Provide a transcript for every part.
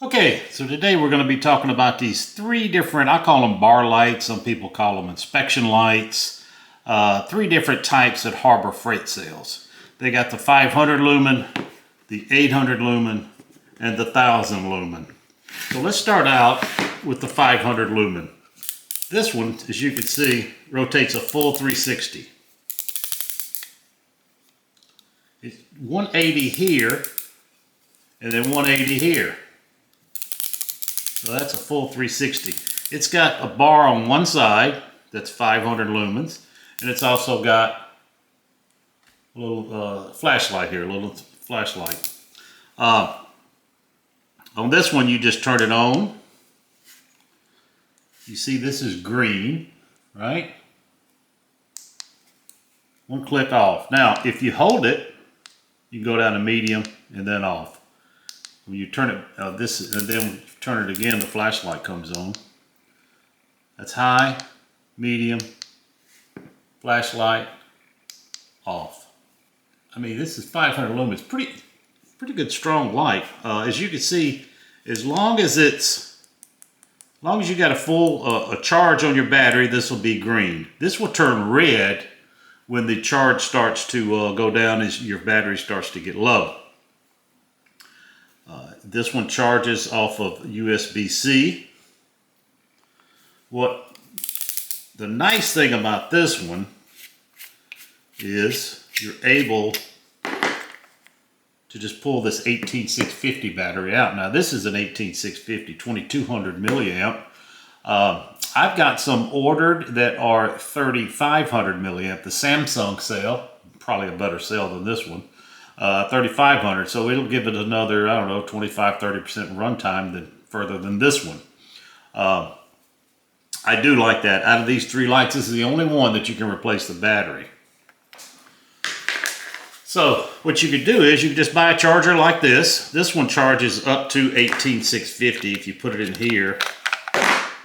Okay, so today we're going to be talking about these three different, I call them bar lights, some people call them inspection lights, three different types that Harbor Freight sells. They got the 500 lumen, the 800 lumen, and the 1000 lumen. So let's start out with the 500 lumen. This one, as you can see, rotates a full 360. It's 180 here, and then 180 here. So that's a full 360. It's got a bar on one side that's 500 lumens, and it's also got a little flashlight here, a little flashlight. On this one, you just turn it on. You see this is green, right? One click off. Now, if you hold it, you can go down to medium and then off. When you turn it, and then when you turn it again, the flashlight comes on. That's high, medium, flashlight, off. I mean, this is 500 lumens. Pretty good, strong light. As you can see, as long as you got a full a charge on your battery, this will be green. This will turn red when the charge starts to go down as your battery starts to get low. This one charges off of USB-C. What the nice thing about this one is you're able to just pull this 18650 battery out. Now this is an 18650, 2200 milliamp. I've got some ordered that are 3500 milliamp. The Samsung cell, probably a better cell than this one. 3500, so it'll give it another, I don't know, 25-30% runtime further than this one. I do like that. Out of these three lights, this is the only one that you can replace the battery. So what you could do is you could just buy a charger like this. This one charges up to 18650 if you put it in here.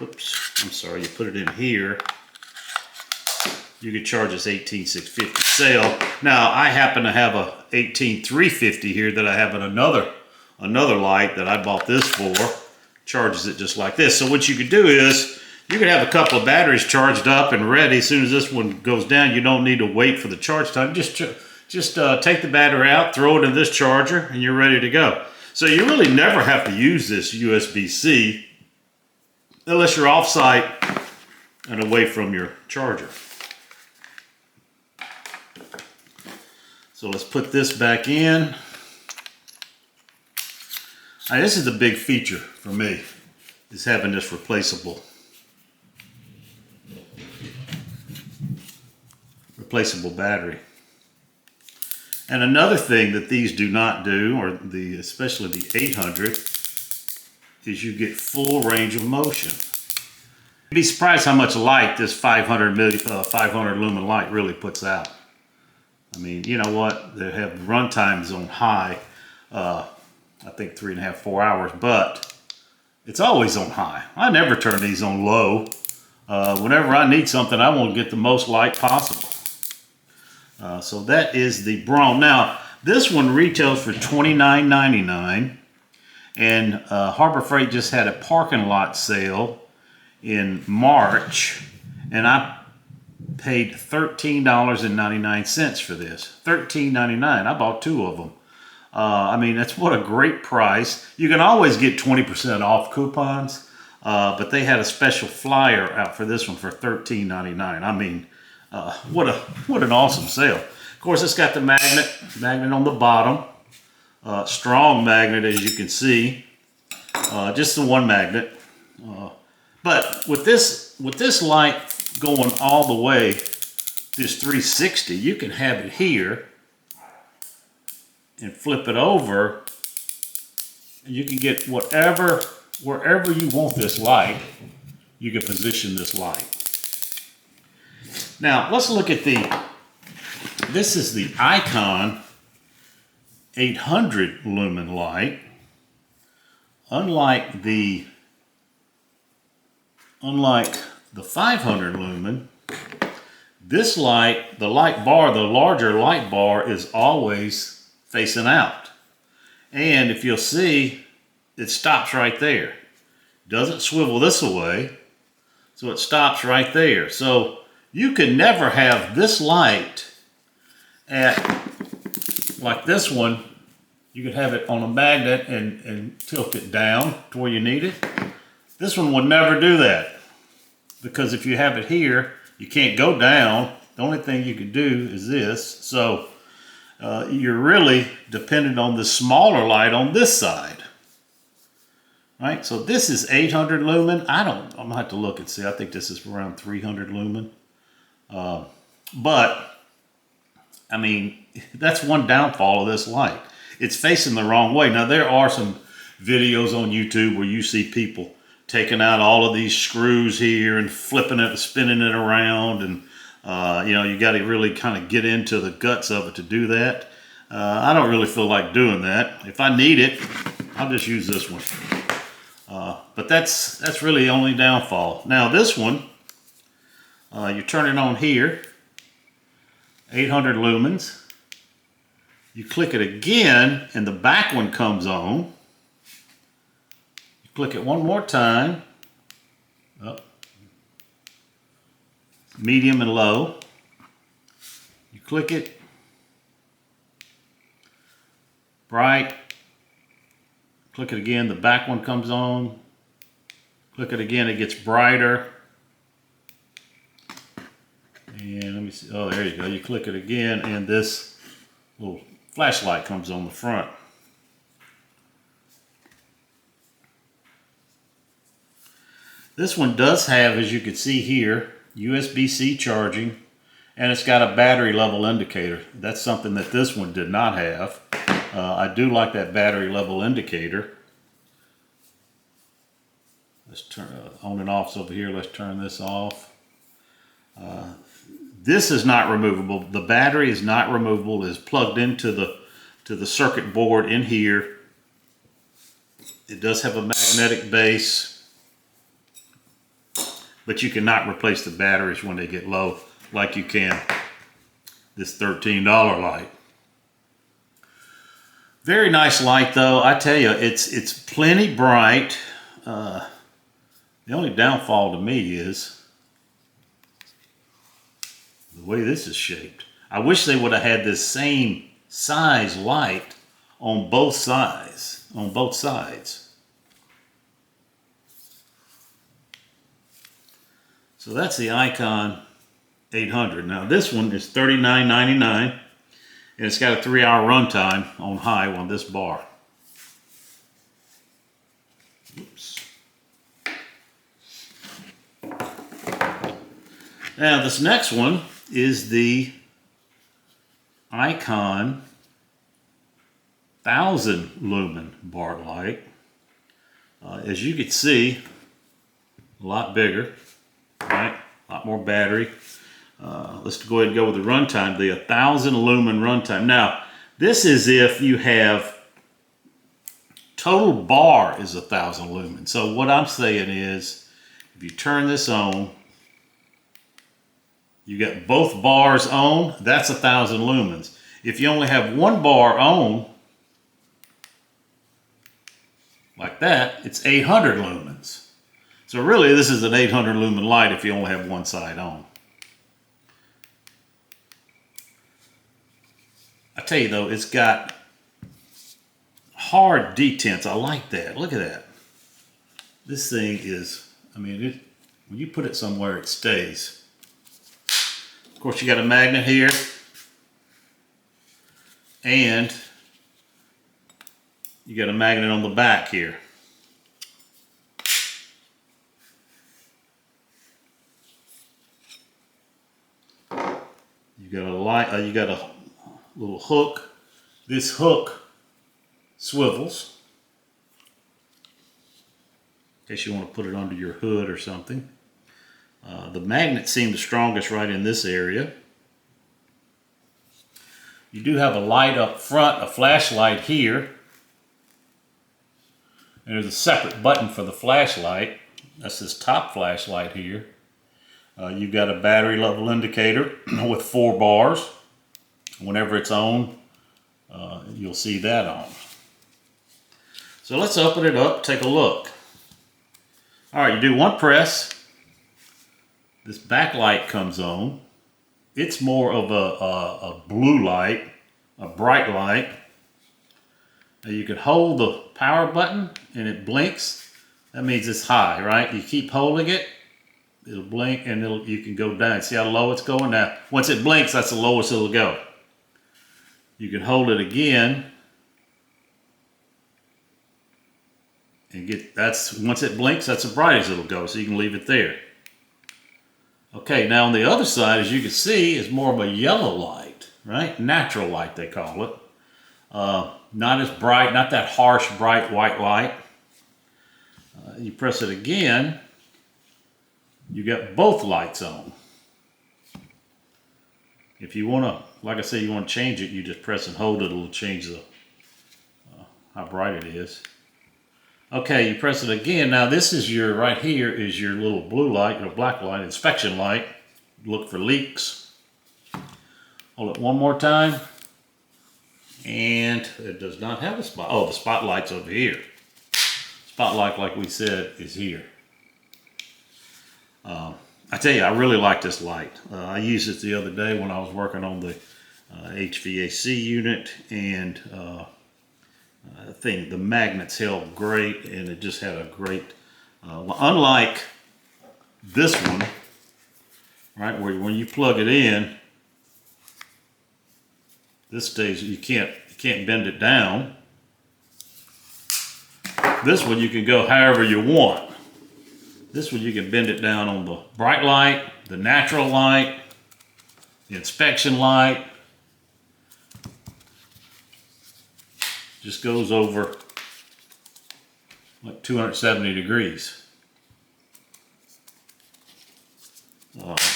Oops, I'm sorry, you put it in here. You could charge this 18650 cell. Now I happen to have a 18350 here that I have in another light that I bought this for. Charges it just like this. So what you could do is you could have a couple of batteries charged up and ready. As soon as this one goes down, you don't need to wait for the charge time. Just take the battery out, throw it in this charger, and you're ready to go. So you really never have to use this USB-C unless you're off-site and away from your charger. So let's put this back in. This is the big feature for me, is having this replaceable battery. And another thing that these do not do, or especially the 800, is you get full range of motion. You'd be surprised how much light this 500 lumen light really puts out. I mean, you know what? They have run times on high, I think 3.5, 4 hours, but it's always on high. I never turn these on low. Whenever I need something, I want to get the most light possible. So that is the Braun. Now, this one retails for $29.99, and Harbor Freight just had a parking lot sale in March, and I paid $13.99 for this. $13.99. I bought two of them. I mean, that's what a great price. You can always get 20% off coupons, but they had a special flyer out for this one for $13.99. I mean, what an awesome sale. Of course, it's got the magnet on the bottom. Strong magnet, as you can see. Just the one magnet. But with this light going all the way, this 360, you can have it here and flip it over, and you can get wherever you want this light, you can position this light. Now let's look at this is the Icon 800 lumen light. Unlike the 500 lumen, this light, the larger light bar is always facing out. And if you'll see, it stops right there. Doesn't swivel this away, so it stops right there. So you can never have this light at, like this one, you could have it on a magnet and tilt it down to where you need it. This one would never do that, because if you have it here, you can't go down. The only thing you could do is this. So you're really dependent on the smaller light on this side. Right, so this is 800 lumen. I'm gonna have to look and see. I think this is around 300 lumen. But, I mean, that's one downfall of this light. It's facing the wrong way. Now, there are some videos on YouTube where you see people taking out all of these screws here and flipping it, spinning it around. And, you know, you got to really kind of get into the guts of it to do that. I don't really feel like doing that. If I need it, I'll just use this one. But that's really the only downfall. Now this one, you turn it on here, 800 lumens. You click it again and the back one comes on. You click it one more time, up, medium and low. You click it, bright. Click it again, the back one comes on. Click it again, it gets brighter. And let me see, oh, there you go. You click it again, and this little flashlight comes on the front. This one does have, as you can see here, USB-C charging, and it's got a battery level indicator. That's something that this one did not have. I do like that battery level indicator. Let's turn on and off over here. Let's turn this off. This is not removable. The battery is not removable. It is plugged into the circuit board in here. It does have a magnetic base, but you cannot replace the batteries when they get low like you can this $13 light. Very nice light though. I tell you, it's plenty bright. The only downfall to me is the way this is shaped. I wish they would have had this same size light on both sides. So that's the Icon 800. Now this one is $39.99, and it's got a 3-hour runtime on high on this bar. Oops. Now this next one is the Icon 1000 lumen bar light. As you can see, a lot bigger, right? A lot more battery. Let's go ahead and go with the runtime, the 1000 lumen runtime. Now, this is if you have total bar is 1000 lumens. So what I'm saying is, if you turn this on, you got both bars on, that's 1000 lumens. If you only have one bar on, like that, it's 800 lumens. So really, this is an 800 lumen light if you only have one side on. I tell you though, it's got hard detents. I like that. Look at that. This thing is, I mean, when you put it somewhere, it stays. Of course, you got a magnet here, and you got a magnet on the back here. You got a light. You got a little hook. This hook swivels in case you want to put it under your hood or something. The magnet seems the strongest right in this area. You do have a light up front, a flashlight here. And there's a separate button for the flashlight. That's this top flashlight here. You've got a battery level indicator with 4 bars. Whenever it's on, you'll see that on. So let's open it up, take a look. All right, you do one press. This backlight comes on. It's more of a blue light, a bright light. Now you can hold the power button and it blinks. That means it's high, right? You keep holding it, it'll blink and you can go down. See how low it's going? Now, once it blinks, that's the lowest it'll go. You can hold it again and once it blinks, that's the brightest it'll go, so you can leave it there. Okay, now on the other side, as you can see, is more of a yellow light, right? Natural light, they call it. Not as bright, not that harsh, bright white light. You press it again, you got both lights on. If you want to, like I said, you want to change it, you just press and hold it, it'll change how bright it is. Okay, you press it again. Now this is right here is your little blue light, your black light, inspection light. Look for leaks. Hold it one more time. And it does not have a spot. Oh, the spotlight's over here. Spotlight, like we said, is here. I tell you, I really like this light. I used it the other day when I was working on the HVAC unit, and I think the magnets held great, and it just had a great, unlike this one, right, where when you plug it in, this stays, you can't bend it down. This one you can go however you want. This one you can bend it down on the bright light, the natural light, the inspection light. Just goes over like 270 degrees.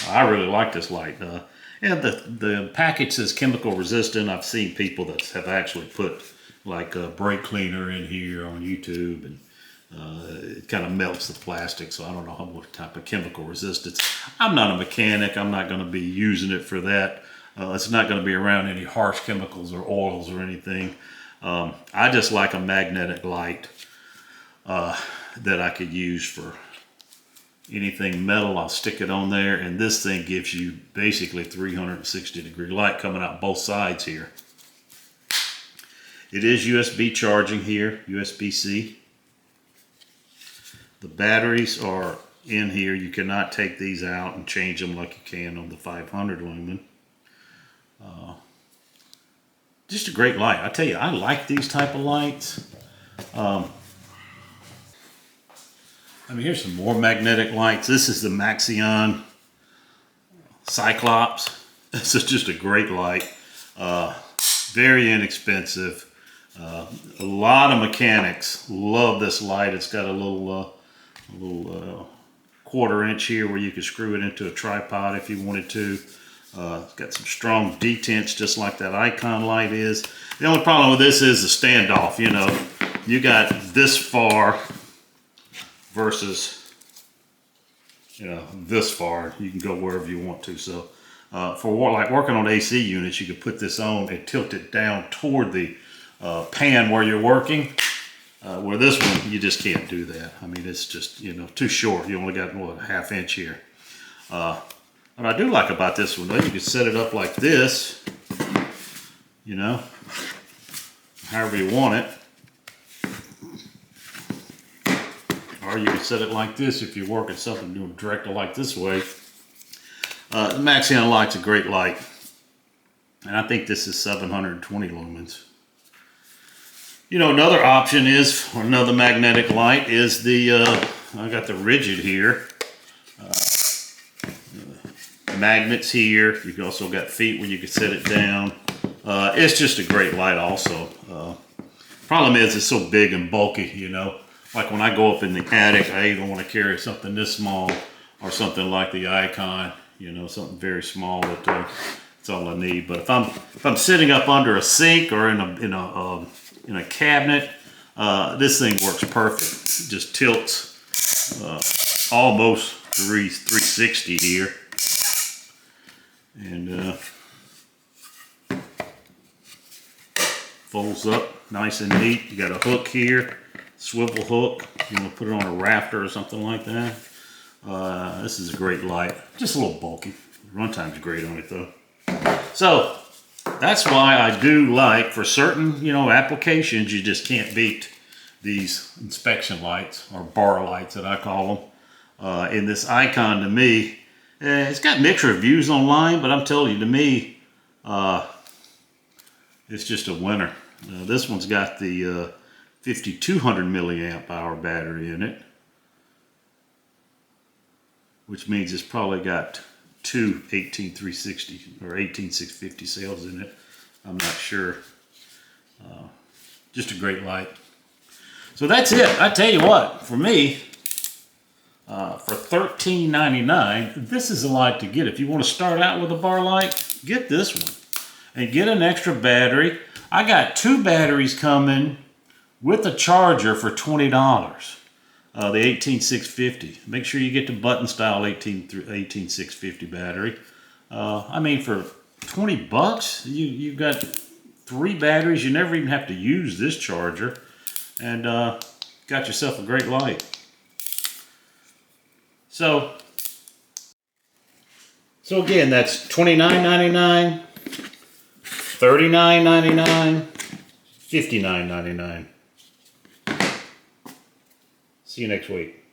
I really like this light. And the package says chemical resistant. I've seen people that have actually put like a brake cleaner in here on YouTube, and it kind of melts the plastic, so I don't know what type of chemical resistance. I'm not a mechanic. I'm not going to be using it for that. It's not going to be around any harsh chemicals or oils or anything. I just like a magnetic light that I could use for anything metal. I'll stick it on there, and this thing gives you basically 360 degree light coming out both sides here. It is USB charging here, USB-C. The batteries are in here. You cannot take these out and change them like you can on the 500 lumen. Just a great light. I tell you, I like these type of lights. I mean, here's some more magnetic lights. This is the Maxion Cyclops. This is just a great light. Very inexpensive. A lot of mechanics love this light. It's got a little 1/4 inch here where you can screw it into a tripod if you wanted to. It's got some strong detents just like that icon light is. The only problem with this is the standoff. You know, you got this far versus, you know, this far. You can go wherever you want to. So for like working on AC units, you can put this on and tilt it down toward the pan where you're working. Where this one, you just can't do that. I mean, it's just, you know, too short. You only got, what, 1/2 inch here. What I do like about this one, though, you can set it up like this, you know, however you want it. Or you can set it like this if you're working something doing directly like this way. The Maxion light's a great light. And I think this is 720 lumens. You know, another option is, or another magnetic light is the, I got the rigid here. Magnets here. You've also got feet where you can set it down. It's just a great light also. Problem is it's so big and bulky, you know. Like when I go up in the attic, I either want to carry something this small or something like the icon, you know, something very small. That that's all I need. But if I'm sitting up under a sink or in a cabinet, this thing works perfect. It just tilts almost 360 here. And folds up nice and neat. You got a hook here swivel hook. You want to put it on a rafter or something like that. This is a great light. Just a little bulky. Runtime's great on it though. So that's why I do like, for certain, you know, applications, you just can't beat these inspection lights, or bar lights that I call them. And this Icon, to me, it's got mixed reviews online, but I'm telling you, to me, it's just a winner. This one's got the 5200 milliamp hour battery in it, which means it's probably got two 18360 or 18650 cells in it. I'm not sure. Just a great light. So that's it. I tell you what, for me, for $13.99, this is a light to get. If you want to start out with a bar light, get this one. And get an extra battery. I got 2 batteries coming with a charger for $20. The 18650. Make sure you get the button style 18650 battery. I mean, for 20 bucks, you've got 3 batteries. You never even have to use this charger, and got yourself a great light. So again, that's $29.99, $39.99, $59.99. See you next week.